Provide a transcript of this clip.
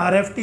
RFT،